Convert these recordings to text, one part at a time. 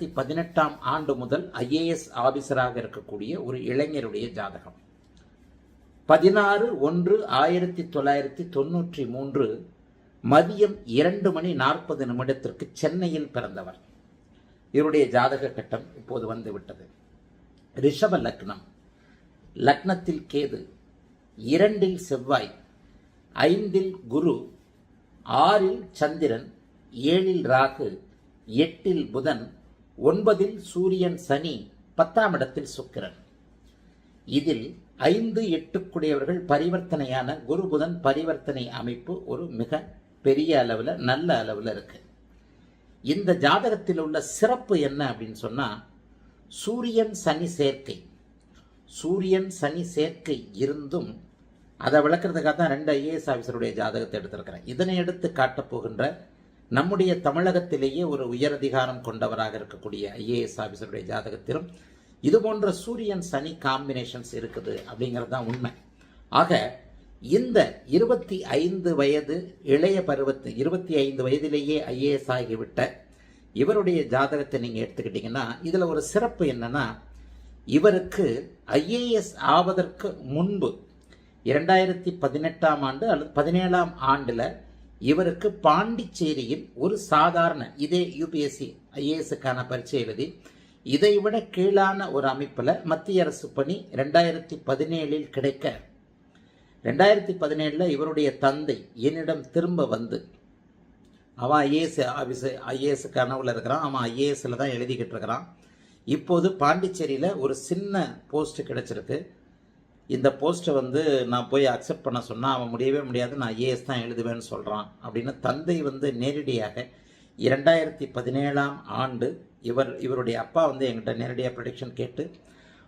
2018 முதல் IAS ஆபீசராக இருக்கக்கூடிய ஒரு இளைஞருடைய ஜாதகம். 16/1/1993 மதியம் 2:40 சென்னையில் பிறந்தவர். இவருடைய ஜாதக கட்டம் இப்போது வந்துவிட்டது. ரிஷப லக்னம், லக்னத்தில் கேது, 2இல் செவ்வாய், 5இல் குரு, 6இல் சந்திரன், 7இல் ராகு, 8இல் புதன், 9இல் சூரியன் சனி, 10ஆம் இடத்தில் சுக்கிரன். இதில் 5, 8 பரிவர்த்தனையான குரு புதன் பரிவர்த்தனை அமைப்பு ஒரு மிக பெரிய அளவில் நல்ல அளவில் இருக்கு. இந்த ஜாதகத்தில் உள்ள சிறப்பு என்ன அப்படின்னு சொன்னா, சூரியன் சனி சேர்க்கை. சூரியன் சனி சேர்க்கை இருந்தும் அதை விளக்குறதுக்காக தான் 2 IAS ஆபீசருடைய ஜாதகத்தை எடுத்திருக்கிறேன். இதனை எடுத்து காட்டப் போகின்ற நம்முடைய தமிழகத்திலேயே ஒரு உயரதிகாரம் கொண்டவராக இருக்கக்கூடிய IAS ஆபீசருடைய ஜாதகத்திலும் இது போன்ற சூரியன் சனி காம்பினேஷன்ஸ் இருக்குது அப்படிங்கிறது தான் உண்மை. ஆக இந்த 25 வயது இளைய பருவத்து 25 வயதிலேயே IAS ஆகிவிட்ட இவருடைய ஜாதகத்தை நீங்கள் எடுத்துக்கிட்டீங்கன்னா இதில் ஒரு சிறப்பு என்னன்னா, இவருக்கு IAS ஆவதற்கு முன்பு 2018 ஆண்டு அல்லது 17ஆம் ஆண்டில் இவருக்கு பாண்டிச்சேரியில் ஒரு சாதாரண இதே UPSC IASக்கான பரீட்சை எழுதி இதைவிட கீழான ஒரு அமைப்பில் மத்திய அரசு பணி 2017 கிடைக்க 2017 இவருடைய தந்தை என்னிடம் திரும்ப வந்து அவன் IAS கனவுல இருக்கிறான், அவன் IASல தான் எழுதிக்கிட்டு இருக்கிறான். இப்போது பாண்டிச்சேரியில் ஒரு சின்ன போஸ்ட் கிடைச்சிருக்கு. இந்த போஸ்ட்டை வந்து நான் போய் அக்செப்ட் பண்ண சொன்னால் அவன் முடியவே முடியாது, நான் IAS தான் எழுதுவேன்னு சொல்கிறான் அப்படின்னு தந்தை வந்து நேரடியாக 2017ஆம் ஆண்டு இவருடைய அப்பா வந்து என்கிட்ட நேரடியாக ப்ரொடிக்ஷன் கேட்டு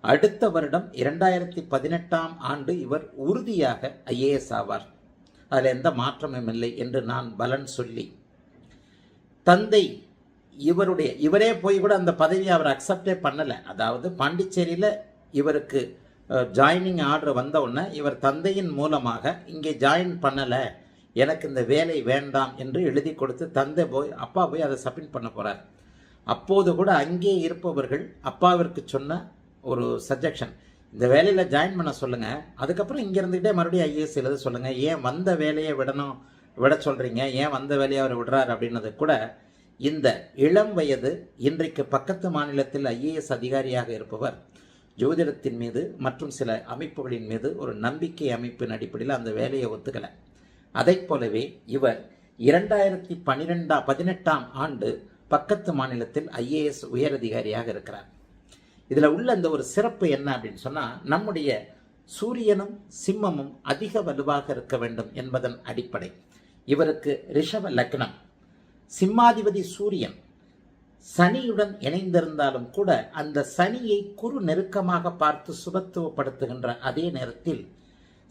அடுத்த வருடம் 2018ஆம் ஆண்டு இவர் உறுதியாக IAS ஆவார், அதில் எந்த மாற்றமும் இல்லை என்று நான் பலன் சொல்லி தந்தை இவரே போய் கூட அந்த பதவியை அவர் அக்செப்டே பண்ணலை. அதாவது பாண்டிச்சேரியில் இவருக்கு ஜாயினிங் ஆர்டர் வந்த உடனே இவர் தந்தையின் மூலமாக இங்கே ஜாயின் பண்ணலை, எனக்கு இந்த வேலை வேண்டாம் என்று எழுதி கொடுத்து அப்பா போய் அதை சப்மிட் பண்ண போகிறார். அப்போது கூட அங்கே இருப்பவர்கள் அப்பாவிற்கு சொன்ன ஒரு சஜஷன், இந்த வேலையில் ஜாயின் பண்ண சொல்லுங்கள், அதுக்கப்புறம் இங்கே இருந்துக்கிட்டே மறுபடியும் IAS எழுத சொல்லுங்கள், ஏன் வந்த வேலையை விட சொல்கிறீங்க, ஏன் வந்த வேலையை அவர் விடுறார் அப்படின்னது கூட இந்த இளம் வயது இன்றைக்கு பக்கத்து மாநிலத்தில் IAS அதிகாரியாக இருப்பவர் ஜோதிடத்தின் மீது மற்றும் சில அமைப்புகளின் மீது ஒரு நம்பிக்கை அமைப்பின் அடிப்படையில் அந்த வேலையை ஒத்துக்கலை. அதை போலவே இவர் 2018ஆம் ஆண்டு பக்கத்து மாநிலத்தில் IAS உயரதிகாரியாக இருக்கிறார். இதில் உள்ள இந்த ஒரு சிறப்பு என்ன அப்படின்னு சொன்னால், நம்முடைய சூரியனும் சிம்மமும் அதிக வலுவாக இருக்க வேண்டும் என்பதன் அடிப்படை. இவருக்கு ரிஷப லக்னம், சிம்மாதிபதி சூரியன் சனியுடன் இணைந்திருந்தாலும் கூட அந்த சனியை குரு நெருக்கமாக பார்த்து சுபத்துவப்படுத்துகின்ற அதே நேரத்தில்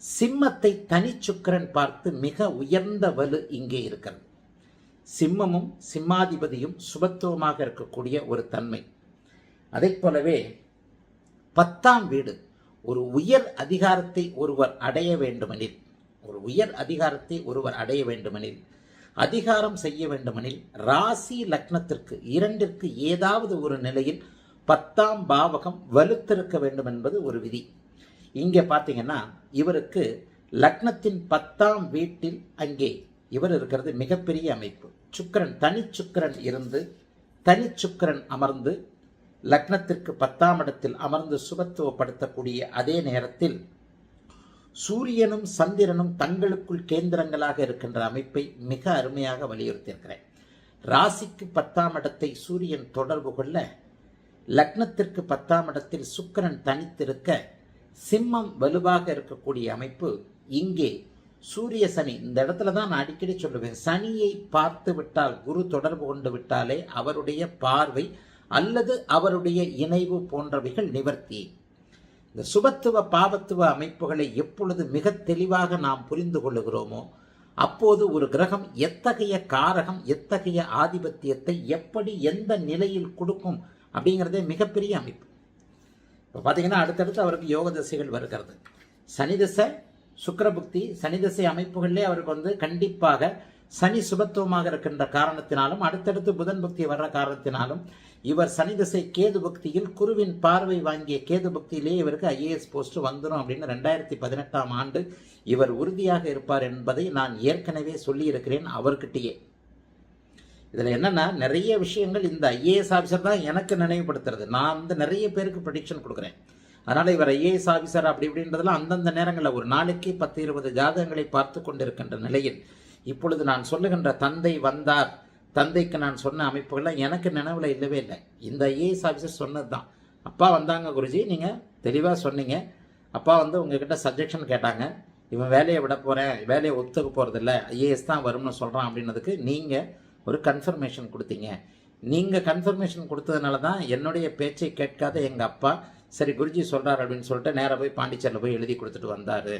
சிம்மத்தை தனி சுக்கிரன் பார்த்து மிக உயர்ந்த வலு இங்கே இருக்கிறது. சிம்மமும் சிம்மாதிபதியும் சுபத்துவமாக இருக்கக்கூடிய ஒரு தன்மை. அதை போலவே 10ஆம் வீடு ஒரு உயர் அதிகாரத்தை ஒருவர் அடைய வேண்டுமெனில் அதிகாரம் செய்ய வேண்டுமெனில் ராசி லக்னத்திற்கு 2ற்கு ஏதாவது ஒரு நிலையில் 10ஆம் பாவகம் வலுத்திருக்க வேண்டும் என்பது ஒரு விதி. இங்கே பார்த்தீங்கன்னா இவருக்கு லக்னத்தின் 10ஆம் வீட்டில் அங்கே இவர் இருக்கிறது மிகப்பெரிய அமைப்பு. சுக்கிரன் தனிச்சுக்கிரன் இருந்து தனிச்சுக்கிரன் அமர்ந்து லக்னத்திற்கு 10ஆம் இடத்தில் அமர்ந்து சுபத்துவப்படுத்தக்கூடிய அதே நேரத்தில் சூரியனும் சந்திரனும் தங்களுக்குள் கேந்திரங்களாக இருக்கின்ற அமைப்பை மிக அருமையாக வலியுறுத்தியிருக்கிறேன். ராசிக்கு 10ஆம் இடத்தை சூரியன் தொடர்பு கொள்ள லக்னத்திற்கு 10ஆம் இடத்தில் சுக்கிரன் தனித்திருக்க சிம்மம் வலுவாக இருக்கக்கூடிய அமைப்பு. இங்கே சூரிய சனி இந்த இடத்துல தான் நான் அடிக்கடி சொல்லுவேன், சனியை பார்த்து விட்டால் குரு தொடர்பு கொண்டு விட்டாலே அவருடைய பார்வை அல்லது அவருடைய இணைவு போன்றவைகள் நிவர்த்தி. இந்த சுபத்துவ பாவத்துவ அமைப்புகளை எப்பொழுது மிக தெளிவாக நாம் புரிந்து கொள்ளுகிறோமோ அப்போது ஒரு கிரகம் எத்தகைய காரகம் எத்தகைய ஆதிபத்தியத்தை எப்படி எந்த நிலையில் கொடுக்கும் அப்படிங்கிறதே மிகப்பெரிய அமைப்பு. இப்போ பார்த்தீங்கன்னா அடுத்தடுத்து அவருக்கு யோக திசைகள் வருகிறது. சனி திசை சுக்கிரபுக்தி சனி திசை அமைப்புகளிலே அவருக்கு வந்து கண்டிப்பாக சனி சுபத்துவமாக இருக்கின்ற காரணத்தினாலும் அடுத்தடுத்து புதன் புக்தி வர்ற காரணத்தினாலும் இவர் சனி திசை கேது பக்தியில் குருவின் பார்வை வாங்கிய கேது பக்தியிலே இவருக்கு ஐஏஎஸ் போஸ்ட் வந்துடும் அப்படின்னு 2018ஆம் ஆண்டு இவர் உறுதியாக இருப்பார் என்பதை நான் ஏற்கனவே சொல்லியிருக்கிறேன் அவர்கிட்டயே. இதில் என்னன்னா நிறைய விஷயங்கள் இந்த ஐஏஎஸ் ஆஃபீஸர் தான் எனக்கு நினைவுபடுத்துறது. நான் வந்து நிறைய பேருக்கு ப்ரெடிக்ஷன் கொடுக்குறேன். அதனால் இவர் ஐஏஎஸ் ஆஃபீஸர் அப்படி இப்படின்றதெல்லாம் அந்தந்த நேரங்களில் ஒரு நாளைக்கு 10-20 ஜாதகங்களை பார்த்து கொண்டிருக்கின்ற நிலையில் இப்பொழுது நான் சொல்லுகின்ற தந்தை வந்தார், தந்தைக்கு நான் சொன்ன அமைப்புகள்லாம் எனக்கு நினைவில் இல்லவே இல்லை. இந்த ஐஏஎஸ் ஆஃபீஸர் சொன்னது தான். அப்பா வந்தாங்க குருஜி, நீங்கள் தெளிவாக சொன்னீங்க. அப்பா வந்து உங்ககிட்ட சஜெக்ஷன் கேட்டாங்க, இவன் வேலையை விட போகிறேன், வேலையை ஒத்துக்க போகிறதில்ல, ஐஏஎஸ் தான் வரும்னு சொல்கிறான் அப்படின்னதுக்கு நீங்கள் ஒரு கன்ஃபர்மேஷன் கொடுத்தீங்க. நீங்கள் கன்ஃபர்மேஷன் கொடுத்ததுனால தான் என்னுடைய பேச்சை கேட்காத எங்கள் அப்பா சரி குருஜி சொல்கிறார் அப்படின்னு சொல்லிட்டு நேராக போய் பாண்டிச்சேரியில் போய் எழுதி கொடுத்துட்டு வந்தார்.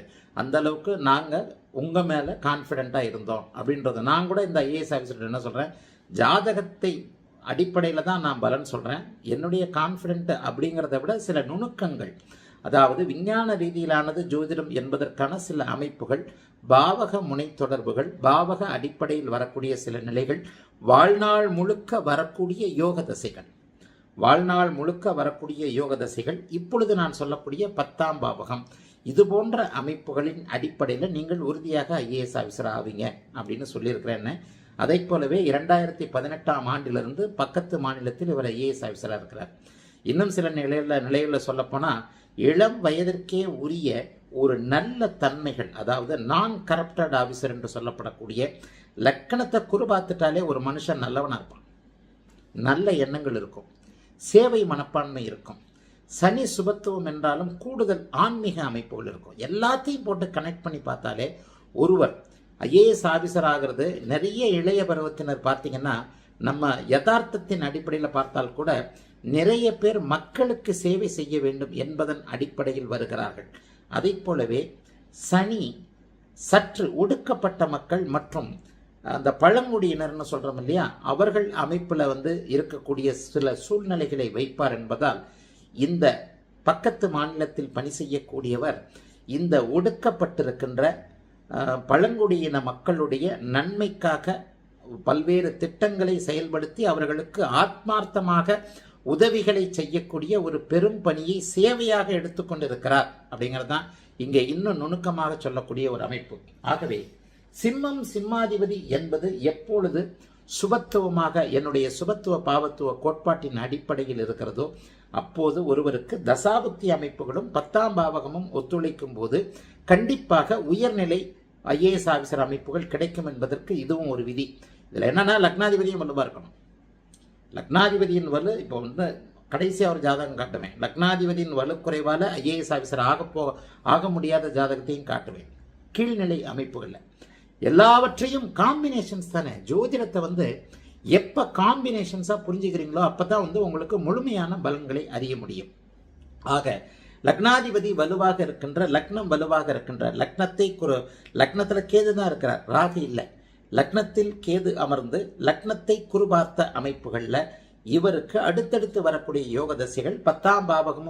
அந்தளவுக்கு நாங்கள் உங்கள் மேலே கான்ஃபிடெண்ட்டாக இருந்தோம் அப்படின்றது. நான் கூட இந்த ஐஏஎஸ் ஆஃபீஸர் என்ன சொல்கிறேன், ஜாதகத்தை அடிப்படையில் தான் நான் பலன் சொல்கிறேன். என்னுடைய கான்ஃபிடென்ட் அப்படிங்கிறத விட சில நுணுக்கங்கள், அதாவது விஞ்ஞான ரீதியிலானது ஜோதிடம் என்பதற்கான சில அமைப்புகள், பாவக முனை தொடர்புகள், பாவக அடிப்படையில் வரக்கூடிய சில நிலைகள், வாழ்நாள் முழுக்க வரக்கூடிய யோக தசைகள், வாழ்நாள் முழுக்க வரக்கூடிய யோக தசைகள், இப்பொழுது நான் சொல்லக்கூடிய 10ஆம் பாவகம், இது போன்ற அமைப்புகளின் அடிப்படையில் நீங்கள் உறுதியாக ஐஏஎஸ் ஆஃபீஸர் ஆவீங்க அப்படின்னு சொல்லியிருக்கிறேன்னு. அதை போலவே 2018ஆம் ஆண்டிலிருந்து பக்கத்து மாநிலத்தில் இவர் ஐஏஎஸ் ஆஃபீஸராக இருக்கிறார். இன்னும் சில நிலைகளில் சொல்லப்போனால் இளம் வயதிற்கே உரிய ஒரு நல்ல தன்மைகள், அதாவது நான் கரப்டட் ஆஃபீஸர் என்று சொல்லப்படக்கூடிய லக்கணத்தை குரு பார்த்துட்டாலே ஒரு மனுஷன் நல்லவனாக இருப்பான், நல்ல எண்ணங்கள் இருக்கும், சேவை மனப்பான்மை இருக்கும், சனி சுபத்துவம் என்றாலும் கூடுதல் ஆன்மீக அமைப்புகள் இருக்கும். எல்லாத்தையும் போட்டு கனெக்ட் பண்ணி பார்த்தாலே ஒருவர் ஐஏஎஸ் ஆஃபீஸர் ஆகிறது. நிறைய இளைய பருவத்தினர் பார்த்தீங்கன்னா நம்ம யதார்த்தத்தின் அடிப்படையில் பார்த்தால் கூட நிறைய பேர் மக்களுக்கு சேவை செய்ய வேண்டும் என்பதன் அடிப்படையில் வருகிறார்கள். அதை போலவே சனி சற்று ஒடுக்கப்பட்ட மக்கள் மற்றும் அந்த பழங்குடியினர்னு சொல்கிறோம் இல்லையா, அவர்கள் அமைப்பில் வந்து இருக்கக்கூடிய சில சூழ்நிலைகளை வைப்பார் என்பதால் இந்த பக்கத்து மாநிலத்தில் பணி செய்யக்கூடியவர் இந்த ஒடுக்கப்பட்டிருக்கின்ற பழங்குடியின மக்களுடைய நன்மைக்காக பல்வேறு திட்டங்களை செயல்படுத்தி அவர்களுக்கு ஆத்மார்த்தமாக உதவிகளை செய்யக்கூடிய ஒரு பெரும் பணியை சேவையாக எடுத்துக்கொண்டிருக்கிறார் அப்படிங்கிறது தான் இங்கே இன்னும் நுணுக்கமாக சொல்லக்கூடிய ஒரு அமைப்பு. ஆகவே சிம்மம் சிம்மாதிபதி என்பது எப்பொழுது சுபத்துவமாக என்னுடைய சுபத்துவ பாவத்துவ கோட்பாட்டின் அடிப்படையில் இருக்கிறதோ அப்போது ஒருவருக்கு தசாபுக்தி அமைப்புகளும் 10ஆம் பாவகமும் ஒத்துழைக்கும் போது கண்டிப்பாக உயர்நிலை ஐஏஎஸ் ஆஃபீஸர் அமைப்புகள் கிடைக்கும் என்பதற்கு இதுவும் ஒரு விதி. இதில் என்னன்னா லக்னாதிபதியும் வலுவாக இருக்கணும். லக்னாதிபதியின் வலு இப்போ வந்து கடைசியாக ஒரு ஜாதகம் காட்டுவேன், லக்னாதிபதியின் வலு குறைவால் ஐஏஎஸ் ஆஃபீஸர் ஆக முடியாத ஜாதகத்தையும் காட்டுவேன். கீழ்நிலை அமைப்புகளில் எல்லாவற்றையும் காம்பினேஷன்ஸ் தானே. ஜோதிடத்தை வந்து எப்போ காம்பினேஷன்ஸாக புரிஞ்சுக்கிறீங்களோ அப்போ தான் வந்து உங்களுக்கு முழுமையான பலன்களை அறிய முடியும். ஆக லக்னாதிபதி வலுவாக இருக்கின்ற, லக்னம் வலுவாக இருக்கின்ற, லக்னத்தில் கேது தான் இருக்கிறார், ராகு இல்லை. லக்னத்தில் கேது அமர்ந்து லக்னத்தை குரு பார்த்த அமைப்புகளில் இவருக்கு அடுத்தடுத்து வரக்கூடிய யோக தசைகள் 10ஆம் பாவகமும்